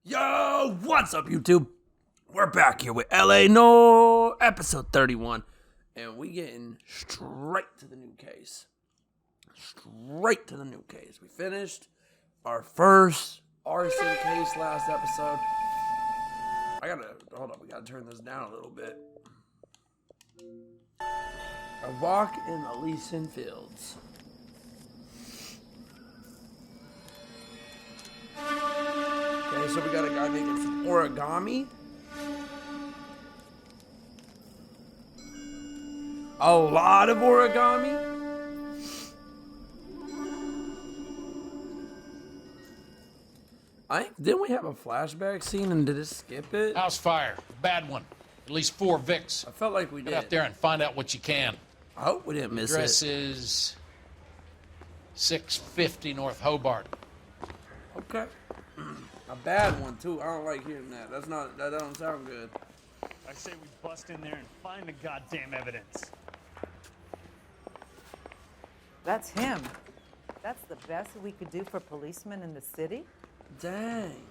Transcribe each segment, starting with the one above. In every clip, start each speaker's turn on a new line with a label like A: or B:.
A: Yo, what's up, YouTube? We're back here with LA Noire, episode 31, and we getting straight to the new case. Straight to the new case. We finished our first arson case last episode. Hold up, we gotta turn this down a little bit. A walk in Elysian Fields. Okay, so we got a guy making some origami. A lot of origami. Didn't we have a flashback scene and did it skip it?
B: House fire, bad one. At least 4 Vicks.
A: I felt like we did.
B: Get out there and find out what you can.
A: I hope we didn't miss
B: Address
A: it.
B: is 650 North Hobart.
A: Okay. A bad one too. I don't like hearing that. That don't sound good.
C: I say we bust in there and find the goddamn evidence.
D: That's him. That's the best we could do for policemen in the city?
A: Dang.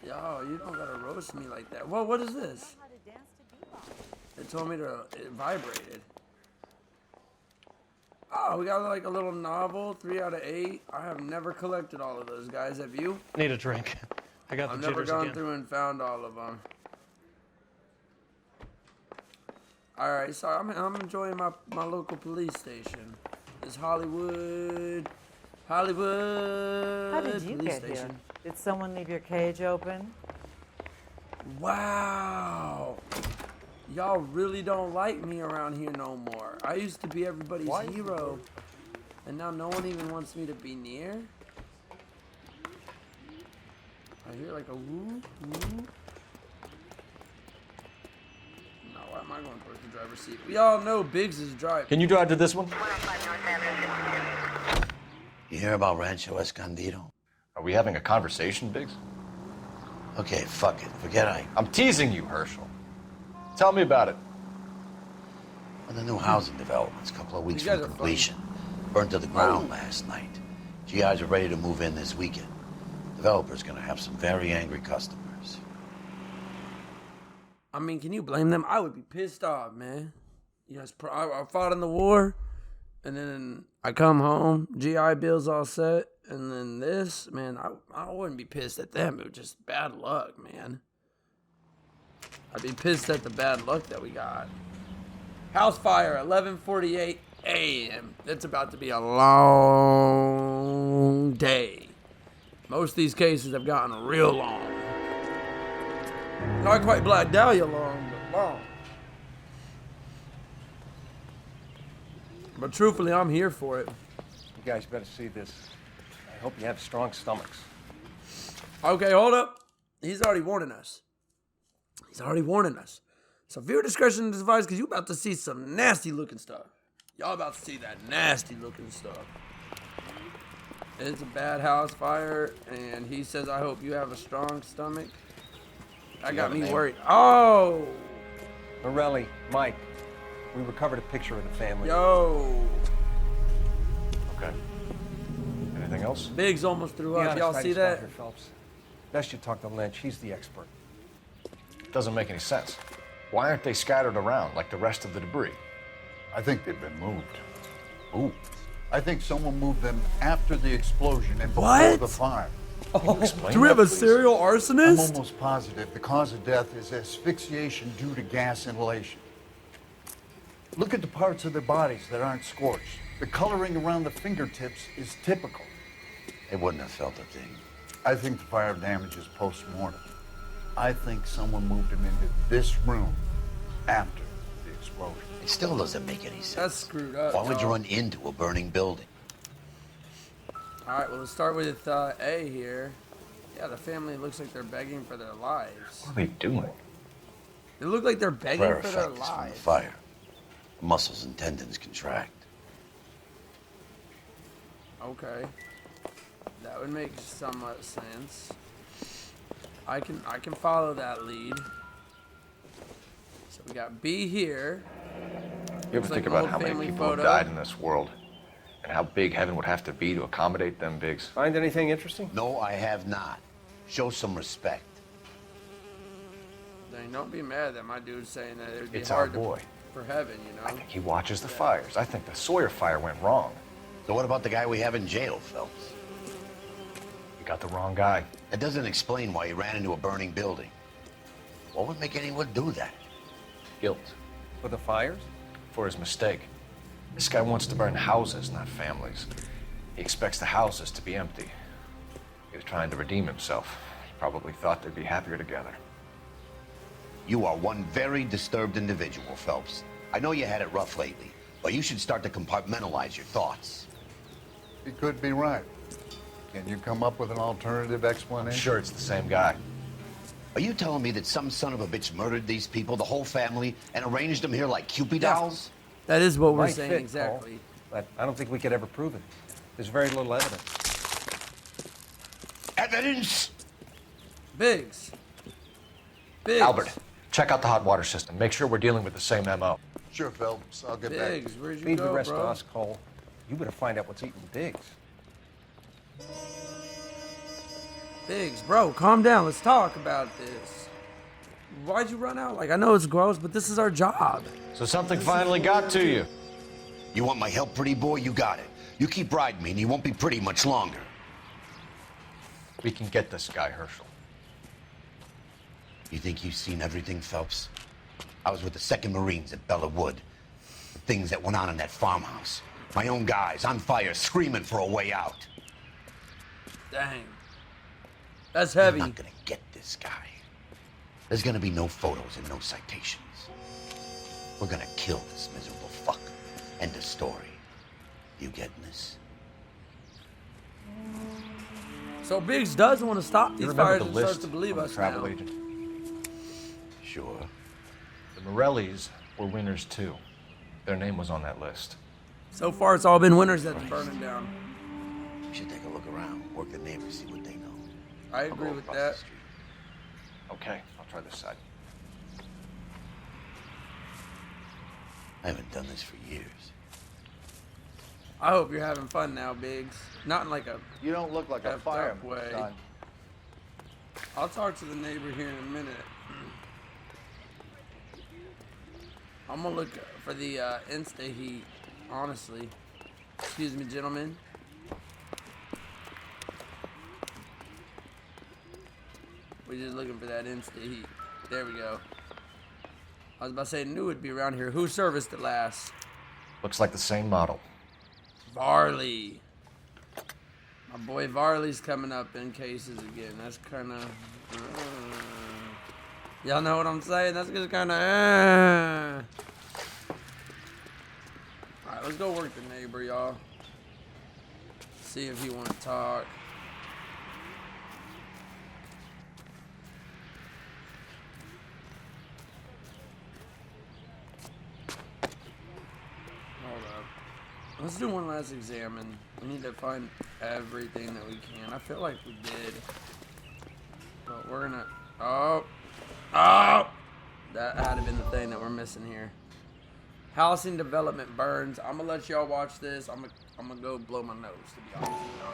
A: Yo, you don't gotta roast me like that. Whoa, what is this?
D: How to dance to bebop.
A: It told me it vibrated. Oh, we got like a little novel, 3 out of 8. I have never collected all of those, guys. Have you?
C: Need a drink. I got
A: I've
C: the
A: never
C: jitters
A: gone
C: again.
A: through and found all of them. All right, so I'm enjoying my local police station. It's Hollywood.
D: How did you
A: police
D: get
A: station.
D: here? Did someone leave your cage open?
A: Wow. Y'all really don't like me around here no more. I used to be everybody's hero. And now no one even wants me to be near. I hear like a woo, woo. No, why am I going towards the driver's seat? We all know Biggs is driving.
E: Can you drive to this one?
F: You hear about Rancho Escondido?
E: Are we having a conversation, Biggs?
F: Okay, fuck it. Forget
E: I'm teasing you, Herschel. Tell me about it.
F: Well, the new housing development's a couple of weeks
A: You guys
F: from
A: are
F: completion. Burned to the ground last night. GIs are ready to move in this weekend. Developer's gonna have some very angry customers.
A: I mean, can you blame them? I would be pissed off, man. Yes, I fought in the war, and then I come home, GI Bill's all set, and then this, man, I wouldn't be pissed at them. It was just bad luck, man. I'd be pissed at the bad luck that we got. House fire, 11:48 a.m. It's about to be a long day. Most of these cases have gotten real long. Not quite Black Dahlia long, but long. But truthfully, I'm here for it.
G: You guys better see this. I hope you have strong stomachs.
A: Okay, hold up. He's already warning us. So viewer discretion is advised because you about to see some nasty looking stuff. Y'all about to see that nasty looking stuff. It's a bad house fire, and he says, I hope you have a strong stomach. That got me worried. Oh!
G: Morelli, Mike, we recovered a picture of the family.
A: Yo!
E: Okay. Anything else?
A: Biggs almost threw
G: Be
A: up.
G: honest,
A: Y'all
G: right,
A: see that?
G: Dr. Phelps. Best you talk to Lynch. He's the expert.
E: Doesn't make any sense. Why aren't they scattered around like the rest of the debris?
H: I think they've been moved.
E: Ooh.
H: I think someone moved them after the explosion and before
A: What?
H: the fire.
E: Explain
A: Do we have
E: that,
A: a
E: please.
A: serial
H: I'm
A: arsonist?
H: almost positive the cause of death is asphyxiation due to gas inhalation. Look at the parts of their bodies that aren't scorched. The coloring around the fingertips is typical.
F: They wouldn't have felt a thing.
H: I think the fire damage is post-mortem. I think someone moved them into this room after the explosion.
F: It still doesn't make any sense.
A: That's screwed up.
F: Why would you
A: y'all.
F: run into a burning building?
A: All right, well, let's start with A here. Yeah, the family looks like they're begging for their lives.
E: What are they doing?
A: They look like they're begging
F: Rare
A: for their
F: effect is from the
A: lives.
F: fire. Muscles and tendons contract.
A: Okay, that would make somewhat sense. I can follow that lead. So we got B here.
E: You ever
A: Looks
E: think
A: like an
E: about
A: old
E: how many
A: family
E: people have
A: photo.
E: died in this world? And how big heaven would have to be to accommodate them, Biggs?
G: Find anything interesting?
F: No, I have not. Show some respect.
A: Dang, don't be mad that my dude's saying that it would be
E: It's our
A: hard
E: boy.
A: for heaven, you
E: I
A: know?
E: think he watches the fires. I think the Sawyer fire went wrong.
F: So what about the guy we have in jail, Phelps?
E: You got the wrong guy.
F: That doesn't explain why he ran into a burning building. What would make anyone do that?
E: Guilt.
G: For the fires?
E: For his mistake. This guy wants to burn houses, not families. He expects the houses to be empty. He was trying to redeem himself. He probably thought they'd be happier together.
F: You are one very disturbed individual, Phelps. I know you had it rough lately, but you should start to compartmentalize your thoughts.
H: He could be right. Can you come up with an alternative explanation?
E: I'm sure it's the same guy.
F: Are you telling me that some son of a bitch murdered these people, the whole family, and arranged them here like Cupid dolls?
A: That is what we're
G: Might
A: saying
G: fit,
A: exactly.
G: Cole, but I don't think we could ever prove it. There's very little evidence.
F: Evidence?
A: Biggs. Biggs.
E: Albert, check out the hot water system. Make sure we're dealing with the same MO.
H: Sure, Phelps. I'll get back.
A: Biggs, where'd you
G: Leave
A: go,
G: the rest
A: bro?
G: to us, Cole. You better find out what's eating Biggs.
A: Biggs, bro, calm down. Let's talk about this. Why'd you run out? Like, I know it's gross, but this is our job.
E: So something finally got to you.
F: You want my help, pretty boy? You got it. You keep riding me, and you won't be pretty much longer.
E: We can get this guy, Herschel.
F: You think you've seen everything, Phelps? I was with the 2nd Marines at Bella Wood. The things that went on in that farmhouse. My own guys on fire, screaming for a way out.
A: Dang. That's
F: You're
A: heavy.
F: not gonna get this guy. There's gonna be no photos and no citations. We're gonna kill this miserable fuck. End of story. You getting this?
A: So Biggs does want to stop
E: You
A: these
E: remember
A: fires
E: the
A: and
E: list
A: starts to believe
E: on the
A: us
E: travel
A: now.
E: agent?
F: Sure.
E: The Morellis were winners too. Their name was on that list.
A: So far, it's all been winners that's burning down.
F: We should take a look around, work the neighbors, see what they know.
A: I
F: I'll
A: agree
F: go
A: with
F: across
A: that.
F: the street.
E: Okay, I'll try this side.
F: I haven't done this for years.
A: I hope you're having fun now, Biggs. Not in like a
H: You don't look like a
A: effed up
H: fireman,
A: way.
H: son.
A: I'll talk to the neighbor here in a minute. I'm gonna look for the Insta heat, honestly. Excuse me, gentlemen. We're just looking for that Insta heat. There we go. I was about to say, knew it'd be around here. Who serviced it last?
E: Looks like the same model.
A: Varley. My boy Varley's coming up in cases again. That's kind of... y'all know what I'm saying? That's just kind of... Alright, let's go work the neighbor, y'all. See if he want to talk. Hold up. Let's do one last examine. We need to find everything that we can. I feel like we did. But we're gonna... Oh! Oh! That had to been the thing that we're missing here. Housing development burns. I'm gonna let y'all watch this. I'm gonna go blow my nose, to be honest with y'all.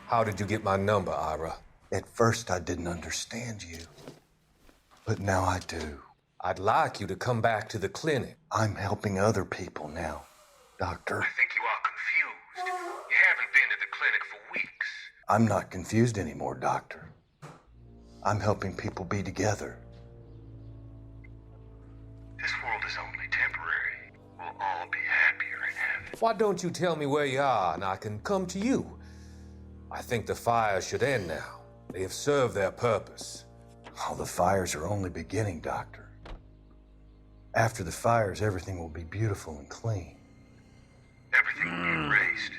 I: How did you get my number, Ira?
J: At first, I didn't understand you, but now I do.
I: I'd like you to come back to the clinic.
J: I'm helping other people now, Doctor.
I: I think you are confused. You haven't been to the clinic for weeks.
J: I'm not confused anymore, Doctor. I'm helping people be together.
I: This world is only temporary. We'll all be happier in heaven. Why don't you tell me where you are and I can come to you? I think the fire should end now. They have served their purpose.
J: Oh, the fires are only beginning, Doctor. After the fires, everything will be beautiful and clean.
I: Everything will be erased.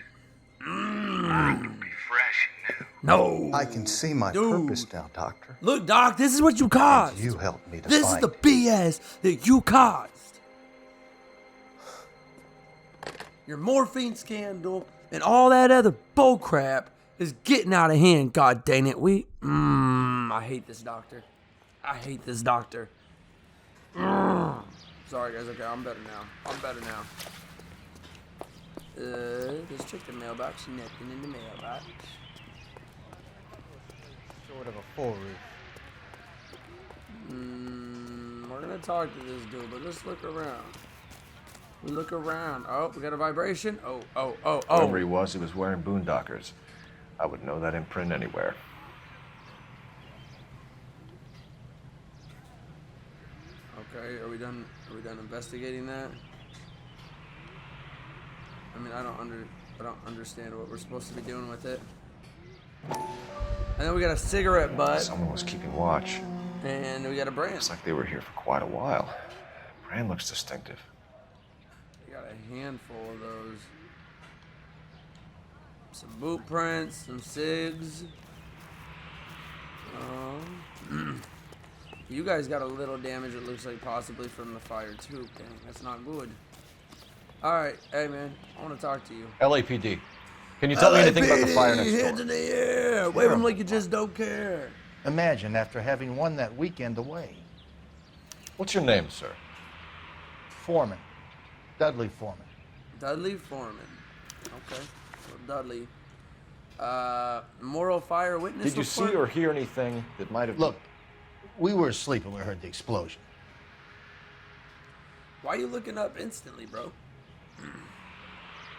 I: The world will be fresh and new.
A: No!
J: I can see my purpose now, Doctor.
A: Look, Doc, this is what you caused!
J: And you helped me to
A: This
J: find
A: is the BS that you caused! Your morphine scandal and all that other bullcrap is getting out of hand, god dang it. I hate this doctor. I hate this doctor. Sorry guys, okay, I'm better now. I'm better now. Let's check the mailbox. Nothing in the mailbox.
K: sort of a full roof.
A: We're gonna talk to this dude, but let's look around. We look around. Oh, we got a vibration. Oh.
E: Whoever he was wearing boondockers. I would know that imprint anywhere.
A: Okay, are we done? Are we done investigating that? I mean, I don't understand what we're supposed to be doing with it. And then we got a cigarette butt.
E: Someone was keeping watch.
A: And we got a brand.
E: Looks like they were here for quite a while. Brand looks distinctive.
A: We got a handful of those. Some boot prints, some cigs. You guys got a little damage, it looks like, possibly from the fire too. Dang, that's not good. Alright, hey man, I want to talk to you.
E: LAPD. Can you tell me anything about the fire next door?
A: Hands in the air! Wave them like you just don't care.
K: Imagine after having won that weekend away.
E: What's your name, sir?
K: Foreman. Dudley Foreman.
A: Dudley Foreman. Okay. So Dudley. Moral fire witness
E: Did you
A: report?
E: see or hear anything that might have...
K: Look, we were asleep when we heard the explosion.
A: Why are you looking up instantly, bro?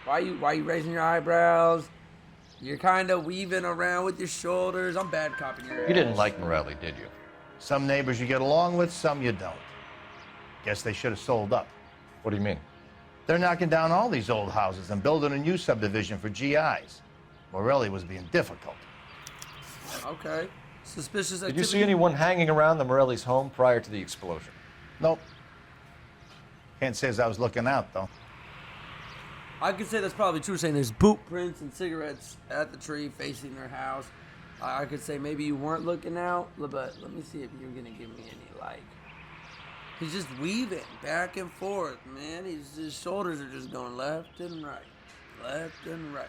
A: Why you raising your eyebrows? You're kind of weaving around with your shoulders. I'm bad copying your ass.
E: You didn't like Morelli, did you?
K: Some neighbors you get along with, some you don't. Guess they should have sold up.
E: What do you mean?
K: They're knocking down all these old houses and building a new subdivision for GIs. Morelli was being difficult.
A: Okay. Suspicious activity.
E: Did you see anyone hanging around the Morelli's home prior to the explosion?
K: Nope. Can't say as I was looking out, though.
A: I could say that's probably true, saying there's boot prints and cigarettes at the tree facing their house. I could say maybe you weren't looking out, but let me see if you're going to give me any, like... He's just weaving back and forth, man. His shoulders are just going left and right. Left and right.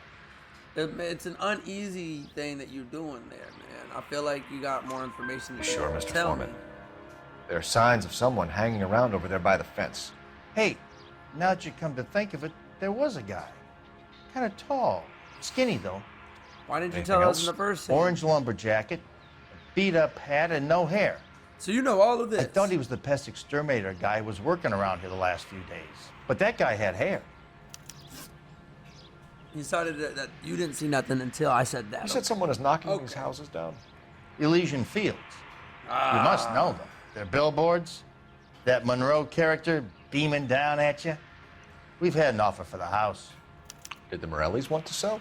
A: It's an uneasy thing that you're doing there, man. I feel like you got more information than
E: Sure,
A: you
E: Mr.
A: tell
E: Foreman.
A: me.
E: There are signs of someone hanging around over there by the fence.
K: Hey, now that you come to think of it, there was a guy. Kind of tall. Skinny, though.
A: Why didn't you
E: Anything
A: tell us
E: else?
A: in the first scene?
K: Orange lumber jacket, beat-up hat, and no hair.
A: So you know all of this.
K: I thought he was the pest exterminator guy who was working around here the last few days. But that guy had hair.
A: You decided that you didn't see nothing until I said that.
E: You said someone is knocking these houses down?
K: Elysian Fields. You must know them. Their billboards, that Monroe character beaming down at you. We've had an offer for the house.
E: Did the Morellis want to sell?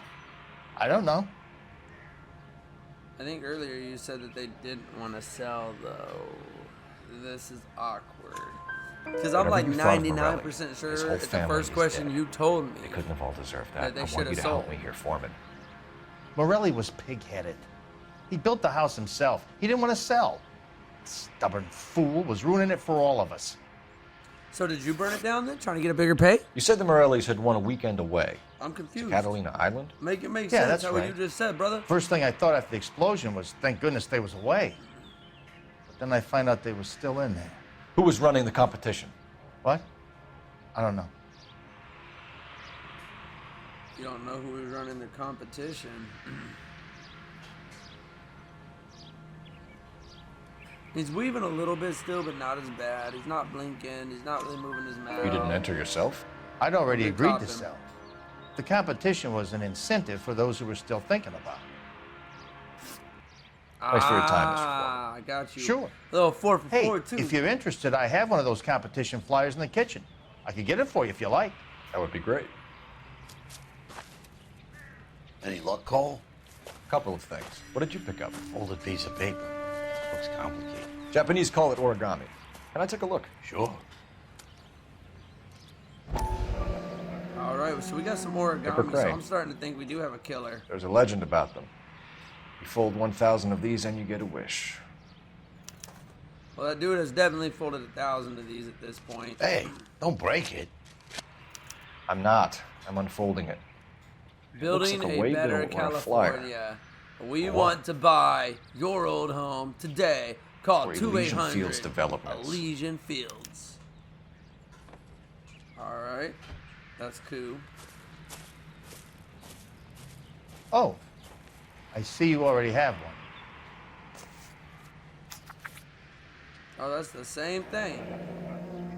K: I don't know.
A: I think earlier you said that they didn't want to sell, though. This is awkward. Because I'm like
E: Whatever you thought of
A: 99%
E: Morelli,
A: sure
E: his whole
A: at the
E: family
A: first
E: is
A: question
E: dead.
A: you told me.
E: They couldn't have all deserved that.
A: They
E: I
A: should
E: want you
A: have
E: to help
A: sold.
E: me here, Foreman.
K: Morelli was pig-headed. He built the house himself. He didn't want to sell. Stubborn fool was ruining it for all of us.
A: So did you burn it down then, trying to get a bigger pay?
E: You said the Morellis had won a weekend away.
A: I'm
E: To
A: confused.
E: Catalina Island?
A: Make it make
K: Yeah,
A: sense.
K: that's
A: How what
K: right.
A: you just said, brother.
K: First thing I thought after the explosion was, thank goodness they was away. But then I find out they were still in there.
E: Who was running the competition?
K: What? I don't know.
A: You don't know who was running the competition. He's weaving a little bit still, but not as bad. He's not blinking. He's not really moving his mouth.
E: You didn't enter yourself?
K: I'd already
A: They
K: agreed
A: caught
K: to
A: them.
K: sell. The competition was an incentive for those who were still thinking about it.
E: Thanks for your time, Mr. Foreman.
A: Ah, I got you.
K: Sure.
A: Little 4 for
K: Hey,
A: 4 too.
K: if you're interested, I have one of those competition flyers in the kitchen. I could get it for you if you like.
E: That would be great.
F: Any luck, Cole?
E: A couple of things. What did you pick up?
F: Folded piece of paper. Looks complicated.
E: Japanese call it origami. Can I take a look?
F: Sure.
A: All right, so we got some more
E: Paper
A: origami, so
E: crane.
A: I'm starting to think we do have a killer.
E: There's a legend about them. You fold 1,000 of these and you get a wish.
A: Well, that dude has definitely folded 1,000 of these at this point.
F: Hey, don't break it.
E: I'm not. I'm unfolding it.
A: Building
E: looks like a
A: a
E: way
A: better
E: bill or a flyer.
A: California. We
E: What?
A: want to buy your old home today. Call
E: For Elysian
A: 2-800
E: Fields Developments.
A: Elysian Fields. All right, that's cool.
K: Oh, I see you already have one.
A: Oh, that's the same thing,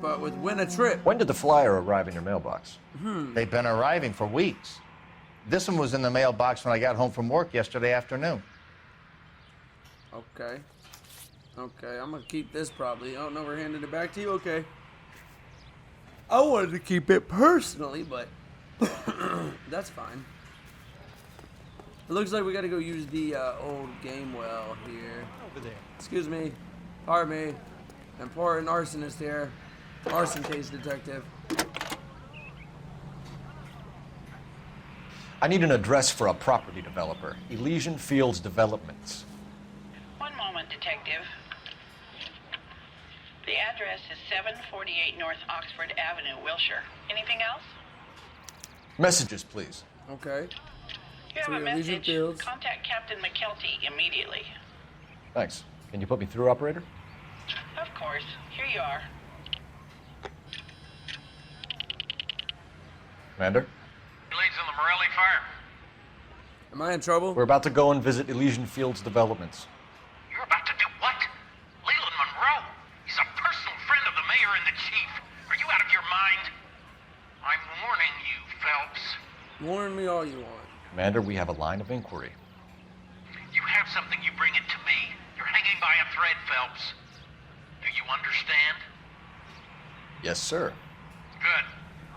A: but with win a trip.
E: When did the flyer arrive in your mailbox?
K: They've been arriving for weeks. This one was in the mailbox when I got home from work yesterday afternoon.
A: Okay. Okay, I'm gonna keep this probably. Oh no, we're handing it back to you. Okay. I wanted to keep it personally, but that's fine. It looks like we gotta go use the old game well here.
C: Over there.
A: Excuse me. Pardon me. Important arsonist here. Arson case detective.
E: I need an address for a property developer. Elysian Fields Developments.
L: One moment, detective. The address is 748 North Oxford Avenue, Wilshire. Anything else?
E: Messages, please.
A: Okay.
L: You
A: So
L: have a
A: Elysian
L: message.
A: Fields.
L: Contact Captain McKelty immediately.
E: Thanks. Can you put me through, operator?
L: Of course. Here you are.
E: Commander?
B: Leads in the Morelli fire.
A: Am I in trouble?
E: We're about to go and visit Elysian Fields Developments.
B: You're about to do what? Leland Monroe. He's a personal friend of the mayor and the chief. Are you out of your mind? I'm warning you, Phelps.
A: Warn me all you want.
E: Commander, we have a line of inquiry.
B: You have something, you bring it to me. You're hanging by a thread, Phelps. Do you understand?
E: Yes, sir.
B: Good.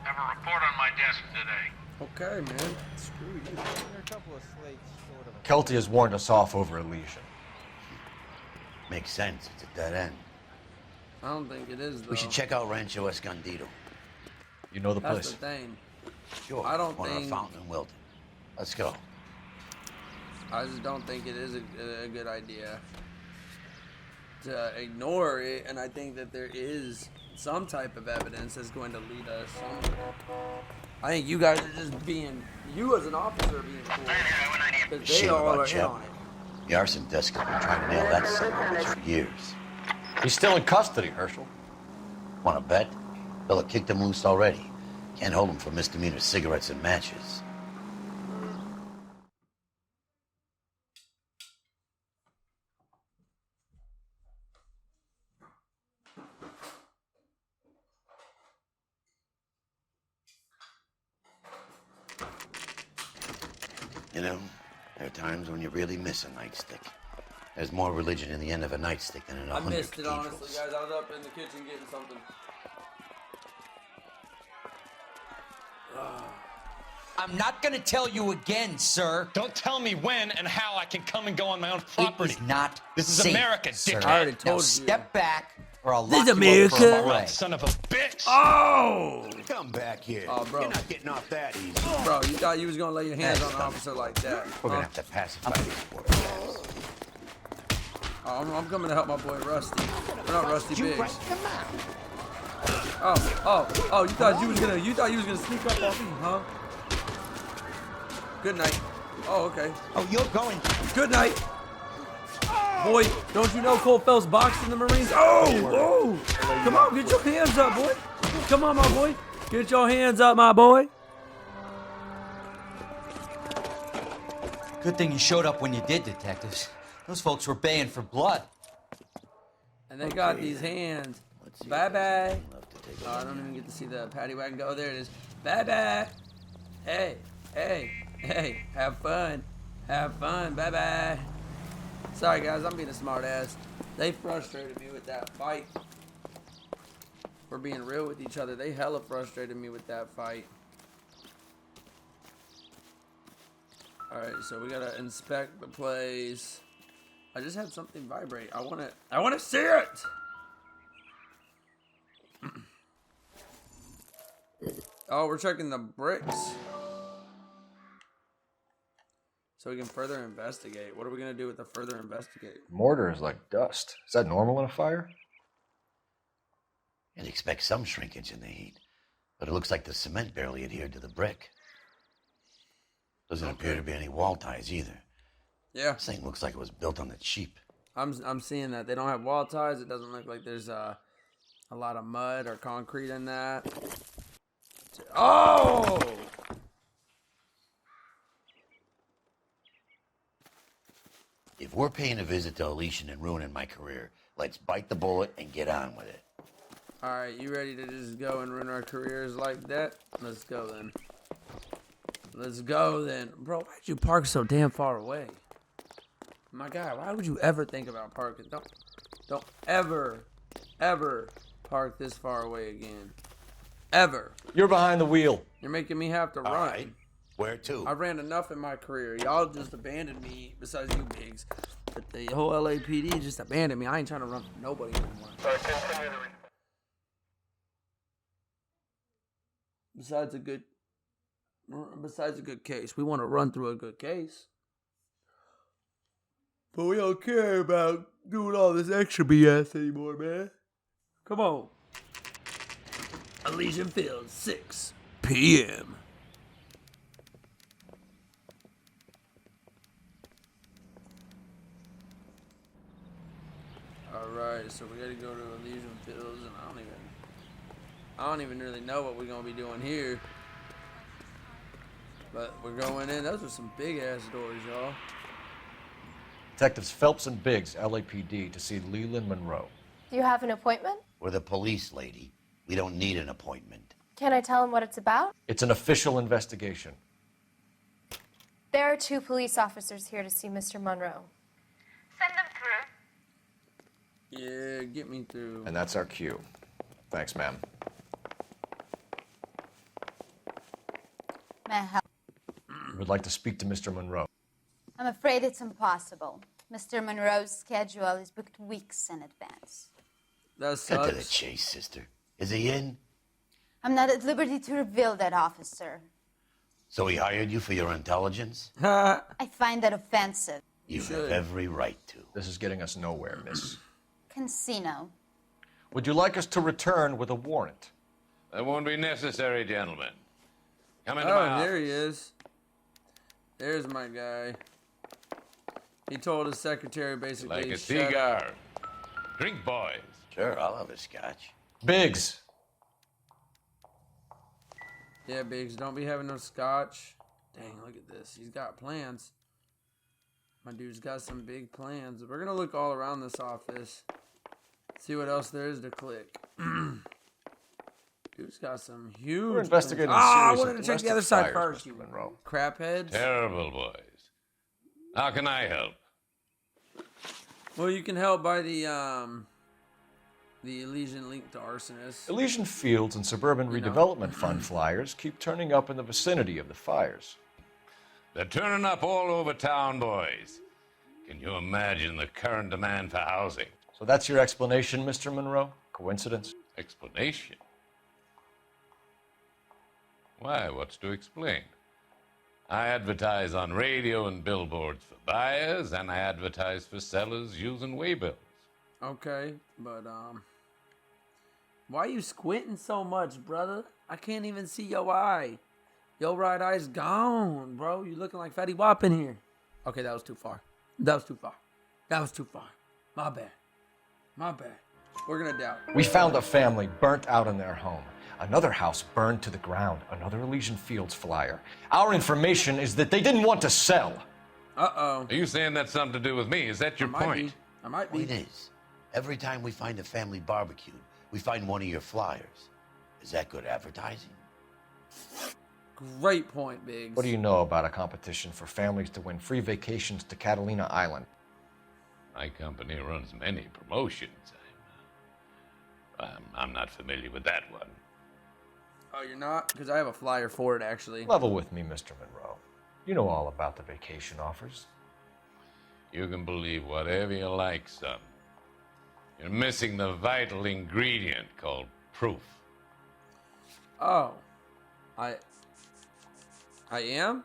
B: Have a report on my desk today.
A: Okay, man. Screw you.
G: There are a couple of slates short of
E: Kelty has warned us off over Elysian.
F: Makes sense. It's a dead end.
A: I don't think it is, though.
F: We should check out Rancho Escondido.
E: You know the
A: That's
E: place.
A: the thing.
F: Sure.
A: I don't
F: Corner
A: think-
F: of Fountain and Wilton. Let's go.
A: I just don't think it is a good idea to ignore it, and I think that there is some type of evidence that's going to lead us somewhere. I think you guys are just being, you as an officer are being fooled. Because they
F: Shame
A: all
F: about
A: are in
F: Jeb.
A: on it.
F: The arson desk has been trying to nail that son of a bitch for years.
E: He's still in custody, Herschel.
F: Want to bet? Fella kicked him loose already. Can't hold him for misdemeanor cigarettes and matches. You know, there are times when you really miss a nightstick. There's more religion in the end of a nightstick than in
A: I
F: 100
A: missed it,
F: cathedrals.
A: honestly, guys. I was up in the kitchen getting something.
M: I'm not gonna tell you again, sir.
C: Don't tell me when and how I can come and go on my own property.
M: It is not
C: This is
M: safe,
C: America,
M: sir.
C: dickhead.
A: I already
M: Now
A: told you.
M: step back, or I'll
A: This
M: lock
A: is
M: you up for
A: America.
M: a leg.
C: Son of a bitch.
A: Oh!
F: Come back here.
A: Oh, bro.
F: You're not getting off that easy.
A: Bro, you thought you was gonna lay your hands on an officer like that.
F: We're gonna have to pacify these poor guys.
A: Oh, I'm coming to help my boy Rusty. We're not Rusty Biggs. Oh, you thought you was gonna sneak up on me, huh? Good night. Oh, okay.
M: Oh, you're going.
A: Good night. Boy, don't you know Cole Phelps boxed in the Marines? Oh! Come on, get your hands up, boy. Come on, my boy. Get your hands up, my boy.
M: Good thing you showed up when you did, detectives. Those folks were baying for blood.
A: And they got these hands. Bye-bye. Oh, I don't even get to see the paddy wagon go. Oh, there it is. Bye-bye. Hey. Have fun. Bye-bye. Sorry, guys. I'm being a smart ass. They frustrated me with that fight. We're being real with each other. They hella frustrated me with that fight. Alright, so we gotta inspect the place. I just had something vibrate. I wanna see it! Oh, we're checking the bricks. So we can further investigate. What are we gonna do with the further investigate?
E: Mortar is like dust. Is that normal in a fire?
F: You'd expect some shrinkage in the heat, but it looks like the cement barely adhered to the brick. Doesn't appear to be any wall ties either.
A: Yeah.
F: This thing looks like it was built on the cheap.
A: I'm seeing that. They don't have wall ties. It doesn't look like there's a lot of mud or concrete in that. Oh!
F: If we're paying a visit to Elysian and ruining my career, let's bite the bullet and get on with it.
A: Alright, you ready to just go and ruin our careers like that? Let's go then. Let's go then. Bro, why'd you park so damn far away? My guy, why would you ever think about parking? Don't ever park this far away again. Ever.
E: You're behind the wheel.
A: You're making me have to run.
F: Right. Where to?
A: I ran enough in my career. Y'all just abandoned me, besides you pigs. But the whole LAPD just abandoned me. I ain't trying to run from nobody anymore. Besides a good case. We want to run through a good case. But we don't care about doing all this extra BS anymore, man. Come on. Elysian Fields, 6 p.m. Alright, so we gotta go to Elysian Fields, and I don't even really know what we're gonna be doing here. But we're going in. Those are some big ass doors, y'all.
E: Detectives Phelps and Biggs, LAPD, to see Leland Monroe.
N: Do you have an appointment?
F: We're the police, lady. We don't need an appointment.
N: Can I tell him what it's about?
E: It's an official investigation.
N: There are 2 police officers here to see Mr. Monroe.
L: Send them through.
A: Yeah, get me through.
E: And that's our cue. Thanks, ma'am.
O: May I help?
E: We would like to speak to Mr. Monroe.
O: I'm afraid it's impossible. Mr. Monroe's schedule is booked weeks in advance.
A: That
F: Cut to the
A: sucks.
F: chase, sister. Is he in?
O: I'm not at liberty to reveal that, officer.
F: So he hired you for your intelligence?
O: I find that offensive.
F: You have every right to.
E: This is getting us nowhere, miss.
O: Casino.
E: Would you like us to return with a warrant?
I: That won't be necessary, gentlemen. Come into my
A: Oh,
I: office.
A: there he is. There's my guy. He told his secretary basically.
I: Like a
A: shut up.
I: cigar. Drink, boys.
F: Sure, I'll have a scotch.
E: Biggs.
A: Yeah, Biggs, don't be having no scotch. Dang, look at this. He's got plans. My dude's got some big plans. We're gonna look all around this office. See what else there is to click. Dude's got some huge.
E: We're investigating a
A: plans. I
E: series
A: wanted
E: of
A: to check the
E: domestic
A: other side
E: fires,
A: first,
E: Mr.
A: you
E: Monroe.
A: crap heads.
I: Terrible, boys. How can I help?
A: Well, you can help by the Elysian link to arsonists.
E: Elysian Fields and Suburban Redevelopment Fund flyers keep turning up in the vicinity of the fires.
I: They're turning up all over town, boys. Can you imagine the current demand for housing?
E: So that's your explanation, Mr. Monroe? Coincidence?
I: Explanation? Why, what's to explain? I advertise on radio and billboards for buyers, and I advertise for sellers using waybills.
A: Okay, but why you squinting so much, brother? I can't even see your eye. Your right eye's gone, bro. You looking like Fatty Wap in here. Okay, that was too far. That was too far. That was too far. My bad. My bad. We're gonna doubt.
E: We found a family burnt out in their home. Another house burned to the ground. Another Elysian Fields flyer. Our information is that they didn't want to sell.
A: Uh-oh.
I: Are you saying that's something to do with me? Is that your point?
A: I might be.
F: It is. Every time we find a family barbecued, we find one of your flyers. Is that good advertising?
A: Great point, Biggs.
E: What do you know about a competition for families to win free vacations to Catalina Island?
I: My company runs many promotions. I'm not familiar with that one.
A: Oh, you're not? Because I have a flyer for it, actually.
E: Level with me, Mr. Monroe. You know all about the vacation offers.
I: You can believe whatever you like, son. You're missing the vital ingredient called proof.
A: Oh. I am?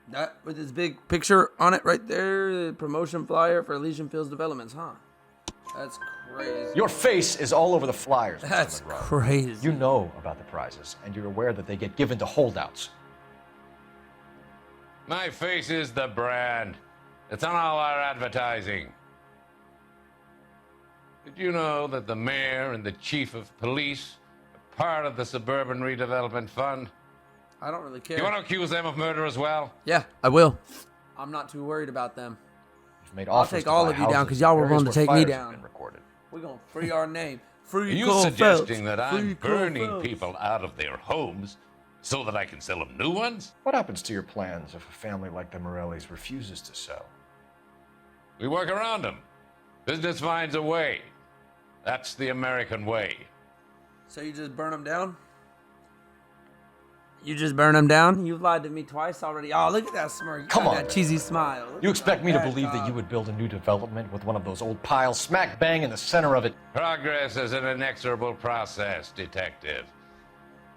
A: That with his big picture on it right there, the promotion flyer for Elysian Fields Developments, huh? That's crazy.
E: Your face is all over the flyers, Mr.
A: That's
E: Monroe.
A: crazy.
E: You know about the prizes, and you're aware that they get given to holdouts.
I: My face is the brand. It's on all our advertising. Did you know that the mayor and the chief of police are part of the Suburban Redevelopment Fund?
A: I don't really care.
I: You want to accuse them of murder as well?
A: Yeah, I will. I'm not too worried about them.
E: made
A: I'll
E: offers
A: take
E: to
A: all
E: buy
A: of you down
E: houses
A: because y'all
E: in
A: were
E: areas
A: willing to
E: where
A: take me
E: fires have
A: down.
E: been recorded.
A: We're going to free our name. Free
I: Are you
A: Cole
I: suggesting
A: Phelps.
I: that
A: Free
I: I'm
A: Cole
I: burning
A: Phelps.
I: people out of their homes so that I can sell them new ones?
E: What happens to your plans if a family like the Morellis refuses to sell?
I: We work around them. Business finds a way. That's the American way.
A: So you just burn them down? You just burn them down? You've lied to me twice already. Oh, look at that smirk. You
E: Come
A: got
E: on,
A: that
E: man.
A: cheesy smile. Look
E: You
A: at
E: expect me to
A: that,
E: believe that
A: dog.
E: you would build a new development with one of those old piles smack bang in the center of it?
I: Progress is an inexorable process, detective.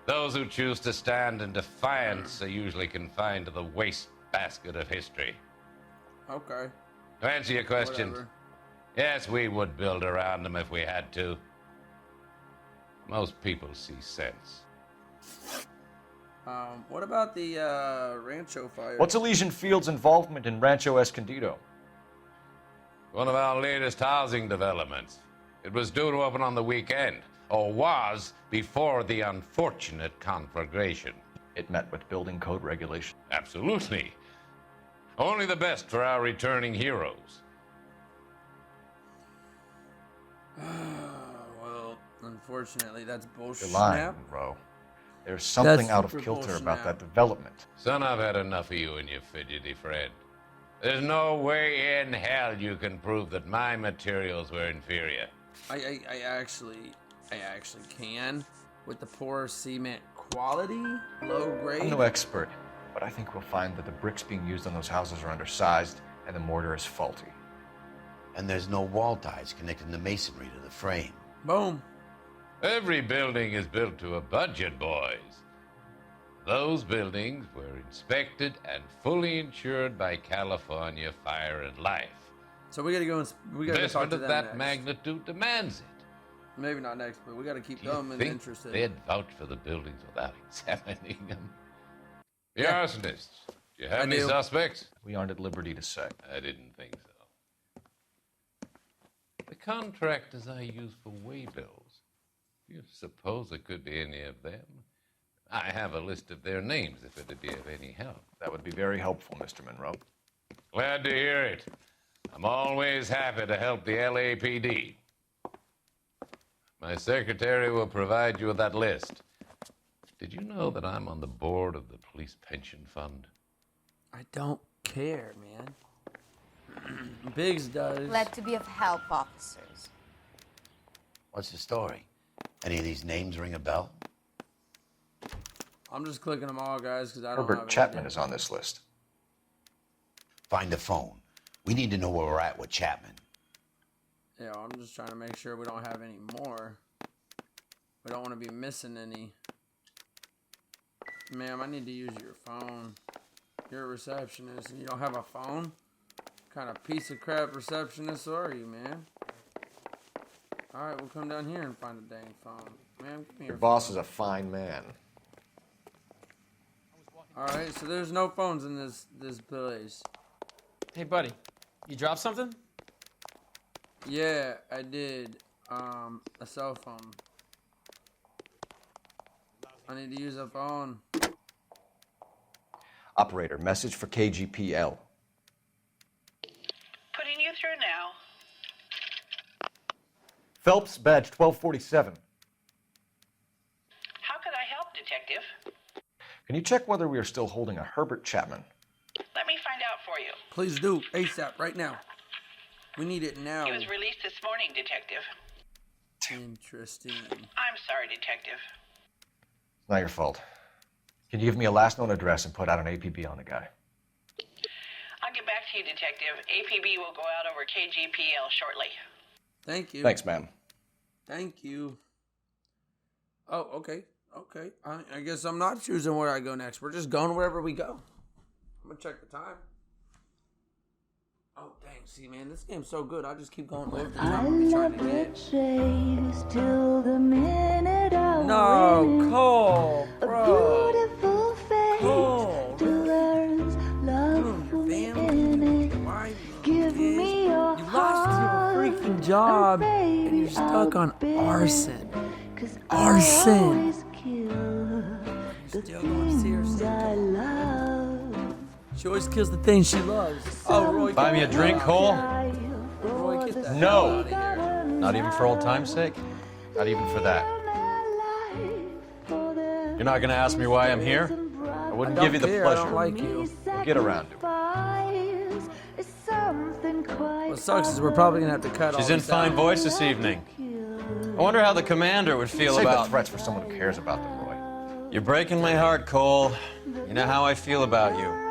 I: Those who choose to stand in defiance are usually confined to the wastebasket of history.
A: Okay.
I: To answer your question,
A: Whatever.
I: yes, we would build around them if we had to. Most people see sense.
A: What about the Rancho fire?
E: What's Elysian Field's involvement in Rancho Escondido?
I: One of our latest housing developments. It was due to open on the weekend, or was before the unfortunate conflagration.
E: It met with building code regulation.
I: Absolutely. Only the best for our returning heroes.
A: Well, unfortunately, that's bullshit.
E: You're lying, Monroe. There's something out of
A: super
E: kilter
A: bullshit
E: about
A: now.
E: that development.
I: Son, I've had enough of you and your fidgety friend. There's no way in hell you can prove that my materials were inferior.
A: I actually can. With the poor cement quality, low grade.
E: I'm no expert, but I think we'll find that the bricks being used on those houses are undersized and the mortar is faulty.
F: And there's no wall ties connecting the masonry to the frame.
A: Boom.
I: Every building is built to a budget, boys. Those buildings were inspected and fully insured by California Fire and Life.
A: So we gotta go. We gotta go talk
I: Investment
A: to
I: of
A: them
I: that
A: next.
I: magnitude demands it.
A: Maybe not next, but we gotta keep
I: Do you
A: them
I: think
A: interested.
I: they'd vouch for the buildings without examining them? The
A: Yeah.
I: arsonists. Do you have
A: I
I: any
A: do.
I: suspects?
E: We aren't at liberty to say.
I: I didn't think so. The contractors I use for waybills. Do you suppose it could be any of them? I have a list of their names if it'd be of any help.
E: That would be very helpful, Mr. Monroe.
I: Glad to hear it. I'm always happy to help the LAPD. My secretary will provide you with that list. Did you know that I'm on the board of the police pension fund?
A: I don't care, man. Biggs does.
O: Glad to be of help, officers.
F: What's the story? Any of these names ring a bell?
A: I'm just clicking them all, guys, because I don't
E: Herbert
A: have
E: Chapman
A: anything.
E: is on this list.
F: Find the phone. We need to know where we're at with Chapman.
A: Yeah, I'm just trying to make sure we don't have any more. We don't want to be missing any. Ma'am, I need to use your phone. You're a receptionist and you don't have a phone? What kind of piece of crap receptionist are you, man? Alright, we'll come down here and find the dang phone. Ma'am, give me
E: Your
A: your
E: boss
A: phone.
E: is a fine man.
A: Alright, so there's no phones in this place.
P: Hey, buddy, you dropped something?
A: Yeah, I did. A cell phone. I need to use a phone.
E: Operator, message for KGPL.
L: Putting you through now.
E: Phelps, badge 1247.
L: How could I help, Detective?
E: Can you check whether we are still holding a Herbert Chapman?
L: Let me find out for you.
A: Please do. ASAP, right now. We need it now.
L: He was released this morning, Detective.
A: Interesting.
L: I'm sorry, Detective.
E: It's not your fault. Can you give me a last known address and put out an APB on the guy?
L: I'll get back to you, Detective. APB will go out over KGPL shortly.
A: Thank you.
E: Thanks, ma'am.
A: Thank you. Oh, okay. Okay. I guess I'm not choosing where I go next. We're just going wherever we go. I'm going to check the time. Oh, dang. See, man, this game's so good. I just keep going over the time I'll be trying to get. No, Cole, bro. Cole. You lost your freaking job and you're stuck on arson. Arson. You're still going to see her. She always kills the things she loves. Oh, Roy,
E: Buy me a drink, Cole?
A: Roy, get that
E: No.
A: hell out of here.
E: Not even for old time's sake? Not even for that? You're not gonna ask me why I'm here? I wouldn't give you the
A: care,
E: pleasure.
A: I don't like you.
E: We'll get around to it.
A: What sucks is we're probably gonna have to cut all
E: She's in
A: this
E: fine
A: out.
E: voice this evening. I wonder how the commander would feel
K: Save
E: about
K: the threats for someone who cares about them, Roy.
E: You're breaking my heart, Cole. You know how I feel about you.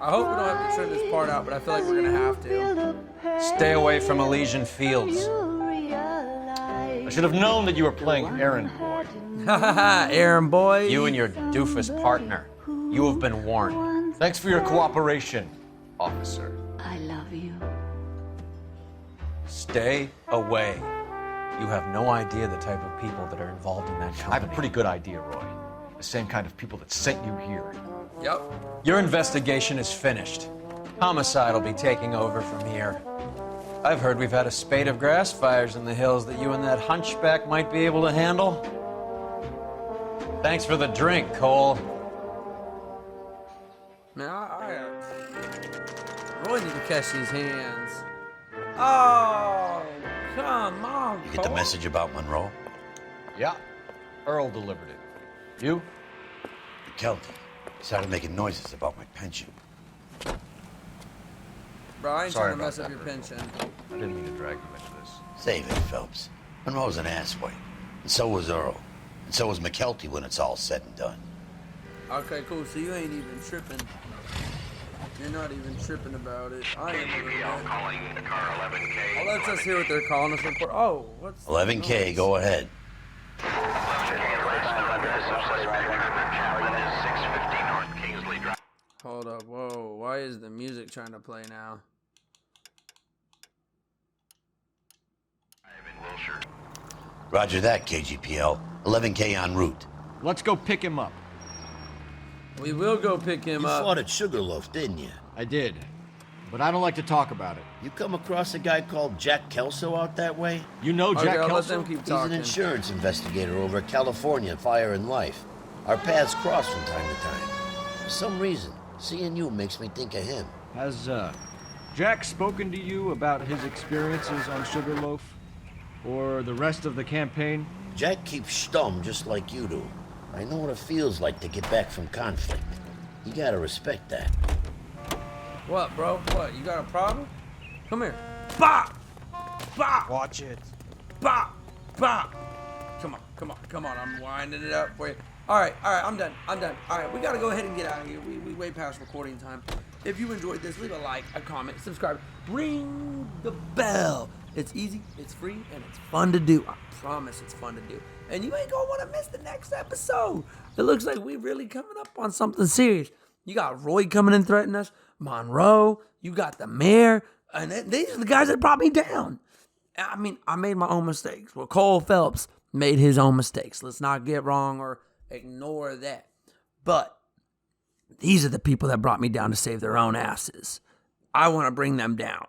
A: I hope we don't have to trim this part out, but I feel like we're gonna have to.
E: Stay away from Elysian Fields. I should have known that you were playing errand boy.
A: Aaron boy.
E: You and your doofus partner. You have been warned. Thanks for your cooperation, officer.
Q: I love you.
E: Stay away. You have no idea the type of people that are involved in that company. I have a pretty good idea, Roy. The same kind of people that sent you here.
A: Yep.
E: Your investigation is finished. Homicide will be taking over from here. I've heard we've had a spate of grass fires in the hills that you and that hunchback might be able to handle. Thanks for the drink, Cole.
A: Man, Roy need to catch these hands. Oh, come on,
F: You get the message about Monroe?
E: Yeah. Earl delivered it. You?
F: McKelty started making noises about my pension.
A: Bro, I ain't
F: Sorry
A: trying to mess
F: about
A: up your pension.
E: I didn't mean to drag you into this.
F: Save it, Phelps. Monroe's an asswipe. And so was Earl. And so was McKelty when it's all said and done.
A: Okay, cool. So you ain't even tripping. You're not even tripping about it. I am a little bit.
B: Calling car 11K.
A: Oh, let's just hear what they're calling us for. Oh, what's
F: 11K, go ahead.
A: Hold up, whoa. Why is the music trying to play now?
F: Roger that, KGPL. 11K en route.
K: Let's go pick him up.
A: We will go pick him
F: You
A: up.
F: fought at Sugarloaf, didn't you?
K: I did. But I don't like to talk about it.
F: You come across a guy called Jack Kelso out that way?
K: You know
A: Okay,
K: Jack
A: I'll let
K: Kelso?
A: them keep
F: He's
A: talking.
F: an insurance investigator over at California Fire and Life. Our paths cross from time to time. For some reason, seeing you makes me think of him.
K: Has, Jack spoken to you about his experiences on Sugarloaf? Or the rest of the campaign?
F: Jack keeps stum just like you do. I know what it feels like to get back from conflict. You gotta respect that.
A: What, bro? What? You got a problem? Come here. Bop! Bop!
K: Watch it.
A: Bop! Bop! Come on, come on, come on. I'm winding it up for you. All right, I'm done. I'm done. All right, we got to go ahead and get out of here. We way past recording time. If you enjoyed this, leave a like, a comment, subscribe, ring the bell. It's easy, it's free, and it's fun to do. I promise it's fun to do. And you ain't going to want to miss the next episode. It looks like we really coming up on something serious. You got Roy coming and threatening us, Monroe, you got the mayor, and these are the guys that brought me down. I mean, I made my own mistakes. Well, Cole Phelps made his own mistakes. Let's not get wrong or ignore that. But these are the people that brought me down to save their own asses. I want to bring them down.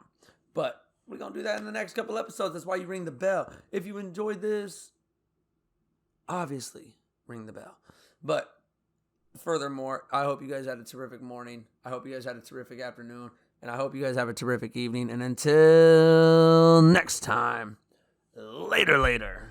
A: But we're going to do that in the next couple episodes. That's why you ring the bell. If you enjoyed this, obviously ring the bell. But furthermore, I hope you guys had a terrific morning. I hope you guys had a terrific afternoon. And I hope you guys have a terrific evening. And until next time, later.